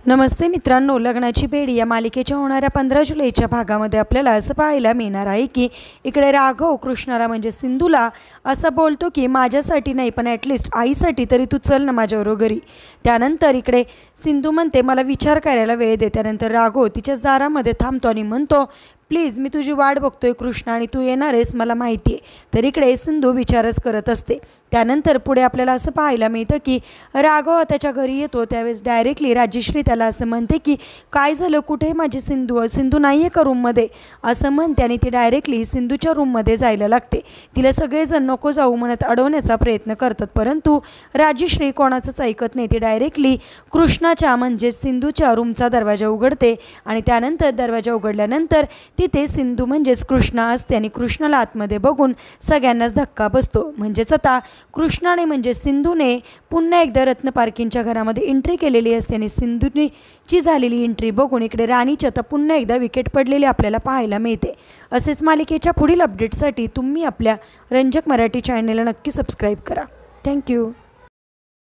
नमस्ते मित्रांनो, लग्नाची बेडी या मालिकेच्या होणाऱ्या 15 जुलैच्या भागामध्ये आपल्याला असं पाहायला मिळणार आहे की इकडे राघव कृष्णाला म्हणजे सिंधूला असं बोलतो की माझ्यासाठी नाही पण ॲटलिस्ट आईसाठी तरी तू चल ना माझ्याबरोबर घरी। त्यानंतर इकडे सिंधू म्हणते मला विचार करायला वेळ दे। त्यानंतर राघव तिच्याच दारामध्ये थांबतो आणि म्हणतो प्लीज मी तुझी वाट बघतोय कृष्णा आणि तू येणार आहेस मला माहिती आहे। तर इकडे सिंधू विचारच करत असते। त्यानंतर पुढे आपल्याला असं पाहायला मिळतं की राघव त्याच्या घरी येतो त्यावेळेस डायरेक्टली राजश्री त्याला असं म्हणते की काय झालं, कुठे माझी सिंधू नाही आहे का रूममध्ये असं म्हणते आणि ती डायरेक्टली सिंधूच्या रूममध्ये जायला लागते। तिला सगळेजण नको जाऊ म्हणत अडवण्याचा प्रयत्न करतात परंतु राजश्री कोणाचंच ऐकत नाही। ती डायरेक्टली कृष्णाच्या म्हणजे सिंधूच्या रूमचा दरवाजा उघडते आणि त्यानंतर दरवाजा उघडल्यानंतर तिथे सिंधू म्हणजेच कृष्णा असते आणि कृष्णाला आतमध्ये बघून सगळ्यांनाच धक्का बसतो। म्हणजेच आता कृष्णाने म्हणजे सिंधूने पुन्हा एकदा रत्न पारखींच्या घरामध्ये एंट्री केलेली असते आणि सिंधूची झालेली एंट्री बघून इकडे राणीच्या तर पुन्हा एकदा विकेट पडलेली आपल्याला पाहायला मिळते। असेच मालिकेच्या पुढील अपडेट्ससाठी तुम्ही आपल्या रंजक मराठी चॅनलला नक्की सबस्क्राईब करा। थँक्यू।